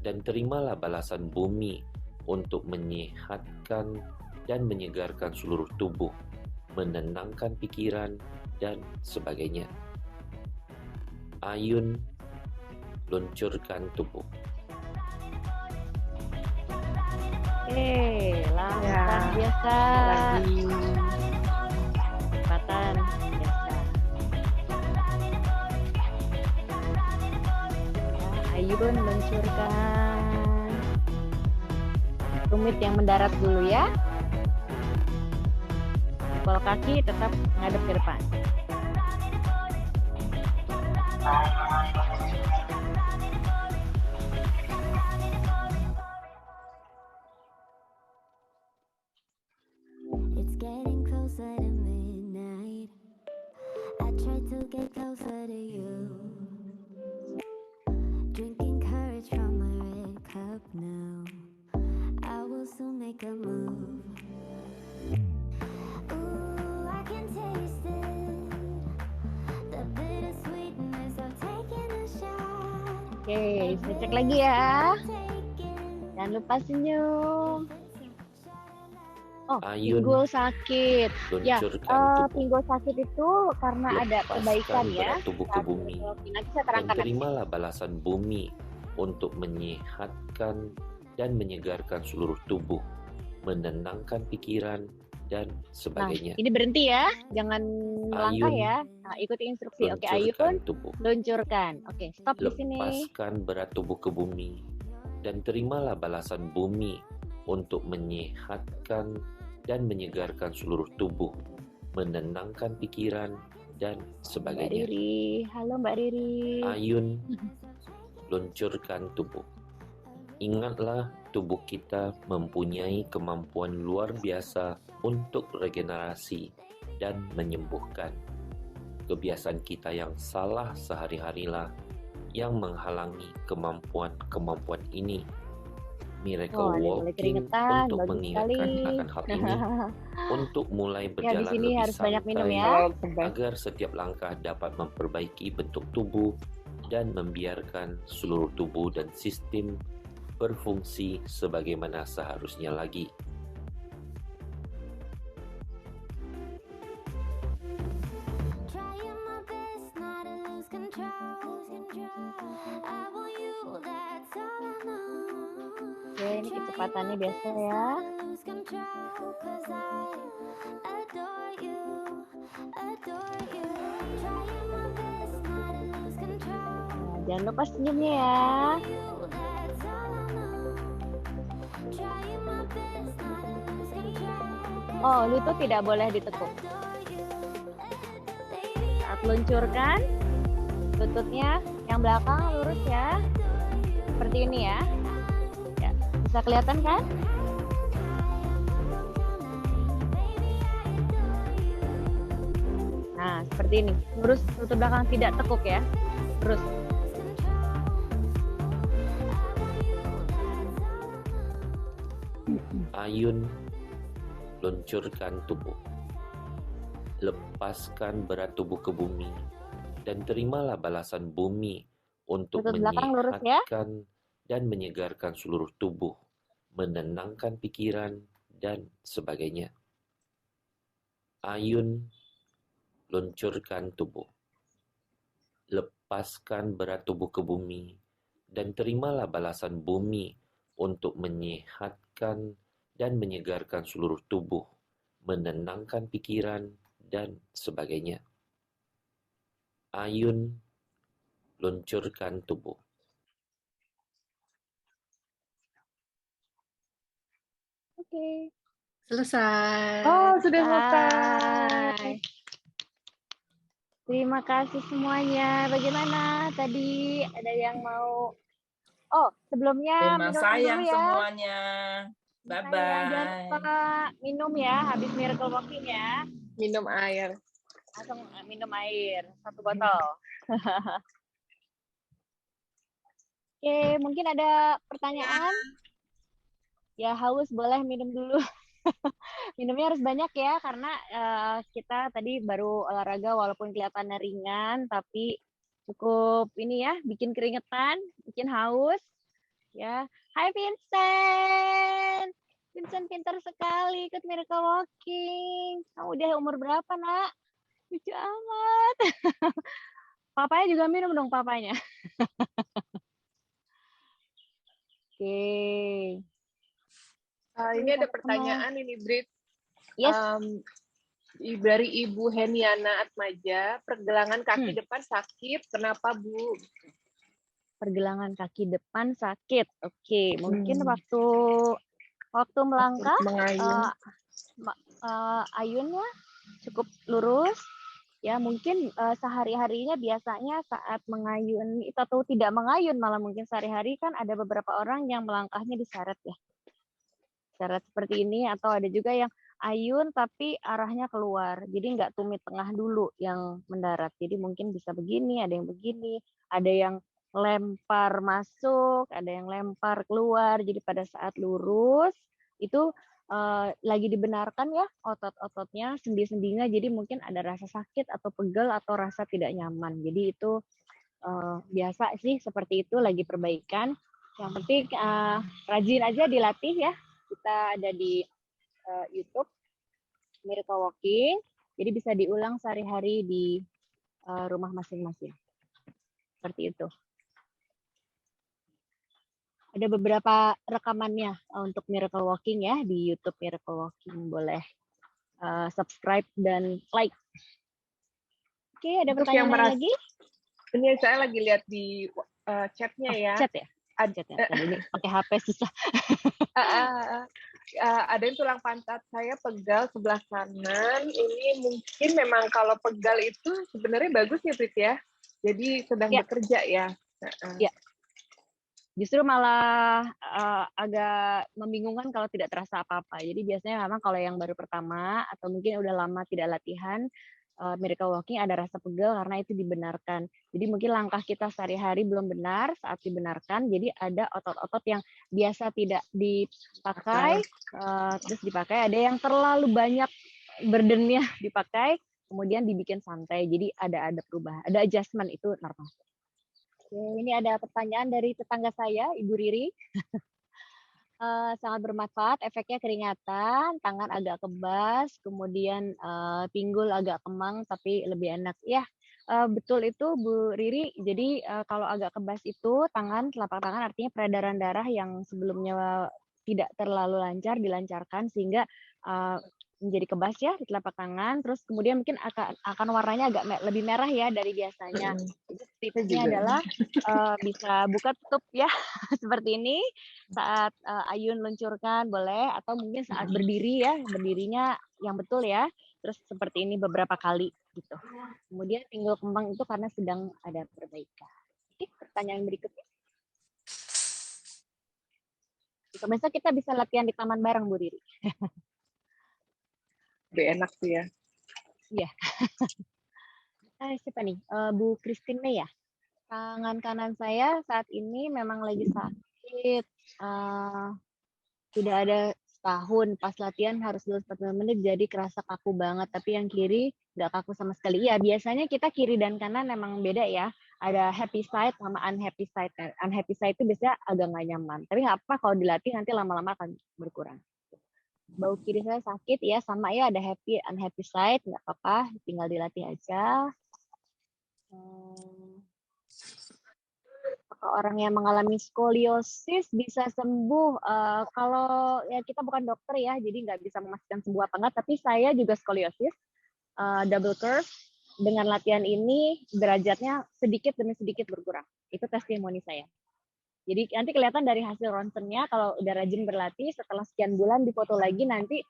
dan terimalah balasan bumi untuk menyehatkan dan menyegarkan seluruh tubuh, menenangkan pikiran, dan sebagainya. Ayun, luncurkan tubuh. Langkah biasa. Lagi. Kecepatan biasa. Ya, Ayun luncurkan. Tumit yang mendarat dulu ya. Jempol kaki tetap ngadep ke depan. Oke, saya cek lagi ya. Jangan lupa senyum. Oh, Ayun, pinggul sakit. Ya, luncurkan tubuh. pinggul sakit itu karena ada perbaikan Lepaskan ya. berat tubuh ke Saat bumi nanti saya dan terangkan nanti. terimalah balasan bumi untuk menyehatkan dan menyegarkan seluruh tubuh, menenangkan pikiran, dan Nah, sebagainya. ini berhenti ya, jangan melangkah Ayun, ya. Nah, ikuti instruksi. Oke, Ayun, luncurkan tubuh. luncurkan. Oke, stop di sini. Lepaskan berat tubuh ke bumi dan terimalah balasan bumi untuk menyehatkan dan menyegarkan seluruh tubuh, menenangkan pikiran, dan Mbak sebagainya. Riri, halo Mbak Riri. Ayun, luncurkan tubuh. Ingatlah, tubuh kita mempunyai kemampuan luar biasa untuk regenerasi dan menyembuhkan. Kebiasaan kita yang salah sehari-harilah yang menghalangi kemampuan-kemampuan ini. Miracle Oh, ada mulai Walking keringetan, untuk bagus mengingatkan sekali. akan hal ini, untuk mulai Ya, di berjalan sini lebih harus banyak minum santai, ya. Kalau terbaik. agar setiap langkah dapat memperbaiki bentuk tubuh dan membiarkan seluruh tubuh dan sistem berfungsi sebagaimana seharusnya lagi. Trying my best not to lose control. I want you, that's all I know. Oke, ini kecepatannya biasa ya. Lose control, 'cause I adore you, adore you. Trying my best not to lose control. Nah, jangan lupa senyumnya ya. You, that's all I know. Trying my best not to lose control. Oh, lutut tidak boleh ditekuk. Saat luncurkan, lututnya yang belakang lurus ya. Seperti ini ya. Ya, bisa kelihatan kan? Nah, seperti ini. Lurus lutut belakang, tidak tekuk ya. Terus. Ayun, luncurkan tubuh. Lepaskan berat tubuh ke bumi dan terimalah balasan bumi untuk Lutut belakang lurus ya. menyehatkan dan menyegarkan seluruh tubuh, menenangkan pikiran, dan sebagainya. Ayun, luncurkan tubuh. Lepaskan berat tubuh ke bumi dan terimalah balasan bumi untuk menyehatkan dan menyegarkan seluruh tubuh, menenangkan pikiran, dan sebagainya. Ayun, luncurkan tubuh. Oke. Selesai. Oh, sudah selesai. Terima kasih semuanya. Bagaimana tadi? Ada yang mau? Oh, sebelumnya Terima minum sayang dulu ya. semuanya. Sayang, Bye-bye. jangan lupa minum ya habis Miracle Walking ya. Minum air. Langsung minum air 1 botol. Oke, mungkin ada pertanyaan? Ya haus boleh minum dulu. Minumnya harus banyak ya karena kita tadi baru olahraga walaupun kelihatannya ringan tapi cukup ini ya bikin keringetan, bikin haus ya. Hai Vincent. Vincent pintar sekali ikut Miracle Walking. Kamu udah umur berapa, Nak? Lucu amat. Papanya juga minum dong papanya. Oke. Ini ada pertanyaan ini, Brit. Yes. Dari Ibu Heniana Atmaja, pergelangan kaki depan sakit, kenapa Bu? Pergelangan kaki depan sakit. Oke, mungkin waktu melangkah Mengayun. ayunnya cukup lurus. Ya, mungkin sehari-harinya biasanya saat mengayun atau tidak mengayun malah mungkin sehari-hari kan ada beberapa orang yang melangkahnya diseret ya. Seret seperti ini atau ada juga yang ayun tapi arahnya keluar. Jadi nggak tumit tengah dulu yang mendarat. Jadi mungkin bisa begini, ada yang begini, ada yang lempar masuk, ada yang lempar keluar. Jadi pada saat lurus itu lagi dibenarkan ya otot-ototnya, sendi-sendinya. Jadi mungkin ada rasa sakit atau pegel atau rasa tidak nyaman. Jadi itu biasa sih seperti itu, lagi perbaikan. Yang penting rajin aja dilatih ya. Kita ada di YouTube Miracle Walking, jadi bisa diulang sehari-hari di rumah masing-masing. Seperti itu. Ada beberapa rekamannya untuk Miracle Walking ya di YouTube Miracle Walking, boleh subscribe dan like. Oke, ada Untuk yang pertanyaan lagi? Ini saya lagi lihat di chatnya ya. Chat ya? Chat ya. Tadi ini pakai HP susah. Ada yang tulang pantat saya pegal sebelah kanan. Ini mungkin memang kalau pegal itu sebenarnya bagus ya, Prit ya. Jadi sedang bekerja ya. Ya. Justru malah agak membingungkan kalau tidak terasa apa-apa. Jadi biasanya memang kalau yang baru pertama atau mungkin udah lama tidak latihan, Miracle Walking ada rasa pegal karena itu dibenarkan. Jadi mungkin langkah kita sehari-hari belum benar, saat dibenarkan, jadi ada otot-otot yang biasa tidak dipakai, terus dipakai. Ada yang terlalu banyak burdennya dipakai, kemudian dibikin santai. Jadi ada perubahan, ada adjustment, itu normal. Oke, ini ada pertanyaan dari tetangga saya, Ibu Riri. Sangat bermanfaat, efeknya keringatan, tangan agak kebas, kemudian pinggul agak kemang tapi lebih enak. Ya, betul itu Bu Riri. Jadi kalau agak kebas itu telapak tangan artinya peredaran darah yang sebelumnya tidak terlalu lancar dilancarkan sehingga menjadi kebas ya di telapak tangan. Terus kemudian mungkin akan warnanya agak lebih merah ya dari biasanya. Jadi tipsnya adalah bisa buka tutup ya seperti ini saat Ayun luncurkan boleh, atau mungkin saat berdiri ya, berdirinya yang betul ya. Terus seperti ini beberapa kali gitu. Kemudian pinggul kembang itu karena sedang ada perbaikan. Oke, pertanyaan berikutnya. Pemirsa, kita bisa latihan di taman bareng Bu Riri. Lebih enak sih ya. Iya. Siapa nih? Bu Christine Mei ya? Tangan kanan saya saat ini memang lagi sakit. Tidak ada setahun. Pas latihan harus dulu 45 menit, jadi kerasa kaku banget. Tapi yang kiri nggak kaku sama sekali. Iya, biasanya kita kiri dan kanan memang beda ya. Ada happy side sama unhappy side. Unhappy side itu biasanya agak nggak nyaman. Tapi nggak apa, kalau dilatih nanti lama-lama akan berkurang. Bau kiri saya sakit, ya sama ya, ada happy, unhappy side, nggak apa-apa, tinggal dilatih aja. Apakah orang yang mengalami skoliosis bisa sembuh? Kalau ya kita bukan dokter ya, jadi nggak bisa memastikan sembuh apa enggak, tapi saya juga skoliosis, double curve. Dengan latihan ini, derajatnya sedikit demi sedikit berkurang. Itu testimoni saya. Jadi nanti kelihatan dari hasil ronsennya, kalau udah rajin berlatih, setelah sekian bulan difoto lagi, nanti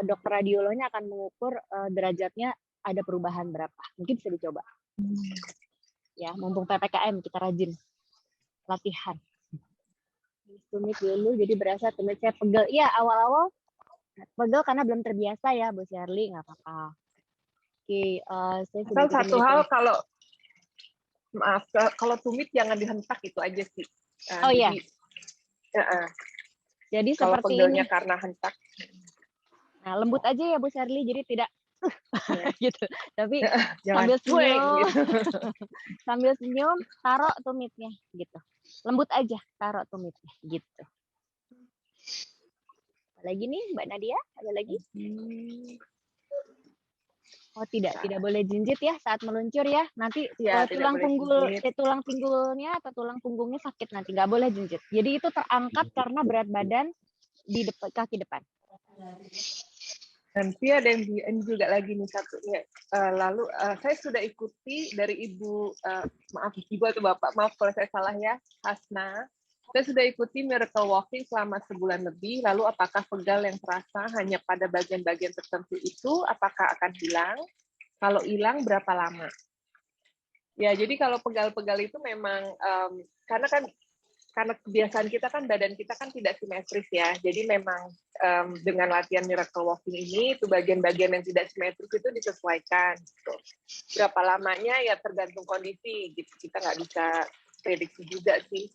dokter radiolognya akan mengukur derajatnya ada perubahan berapa. Mungkin bisa dicoba. Ya, mumpung PPKM, kita rajin latihan. Tumit dulu, jadi berasa tumit saya pegel. Iya, awal-awal pegel karena belum terbiasa ya, Bu Shirley, nggak apa-apa. Oke, saya sudah satu hal, kalau tumit jangan dihentak, itu aja sih. Oh iya. Jadi kalau seperti pegelnya ini. Karena hentak. Nah, lembut aja ya Bu Shirley, jadi tidak gitu. Tapi Jangan sambil senyum, gitu. sambil senyum, taruh tumitnya gitu. Lembut aja, taruh tumitnya gitu. Ada lagi nih Mbak Nadia, ada lagi? Oh tidak boleh jinjit ya saat meluncur ya. Nanti Ya, tulang pinggulnya atau tulang punggungnya sakit nanti. Nggak boleh jinjit. Jadi itu terangkat karena berat badan di kaki depan. Nanti ada yang juga lagi nih satunya. Lalu saya sudah ikuti dari Ibu, maaf Ibu atau Bapak, maaf kalau saya salah ya, Hasna. Saya sudah ikuti Miracle Walking selama sebulan lebih. Lalu apakah pegal yang terasa hanya pada bagian-bagian tertentu itu, apakah akan hilang? Kalau hilang, berapa lama? Ya, jadi kalau pegal-pegal itu memang karena kebiasaan kita kan, badan kita kan tidak simetris ya. Jadi memang dengan latihan Miracle Walking ini, itu bagian-bagian yang tidak simetris itu disesuaikan. Gitu. Berapa lamanya ya tergantung kondisi. Gitu. Kita nggak bisa prediksi juga sih.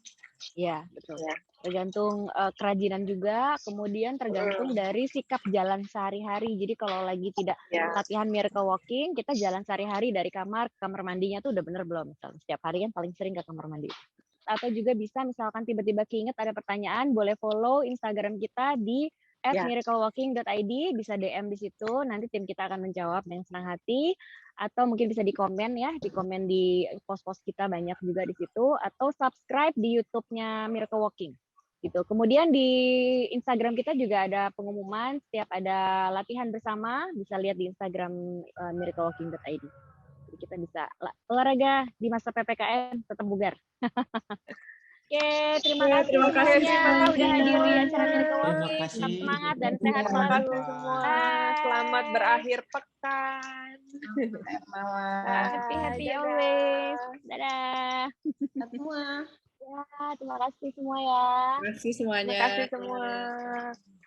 Ya, betul. Ya. Tergantung kerajinan juga, kemudian tergantung dari sikap jalan sehari-hari. Jadi kalau lagi tidak Ya. latihan miracle walking, kita jalan sehari-hari dari kamar ke kamar mandinya tuh udah bener belum? Misalnya setiap hari kan paling sering ke kamar mandi. Atau juga bisa misalkan tiba-tiba keinget ada pertanyaan, boleh follow Instagram kita di Ya. @miraclewalking.id, bisa DM di situ, nanti tim kita akan menjawab dengan senang hati, atau mungkin bisa di komen ya, di komen di post-post kita banyak juga di situ, atau subscribe di YouTube-nya Miracle Walking. Gitu. Kemudian di Instagram kita juga ada pengumuman setiap ada latihan bersama, bisa lihat di Instagram miraclewalking.id. Jadi kita bisa olahraga di masa PPKM tetap bugar. Oke, terima kasih Terima kasih semuanya udah hadir di acara Miracle Terima Walking. kasih. Tetap semangat dan sehat Terima selalu. kasih semua. Bye. Selamat berakhir pekan. Happy Dadah. always. Dadah. Semua. Ya, terima kasih semua ya. Terima kasih semuanya. Terima kasih semua.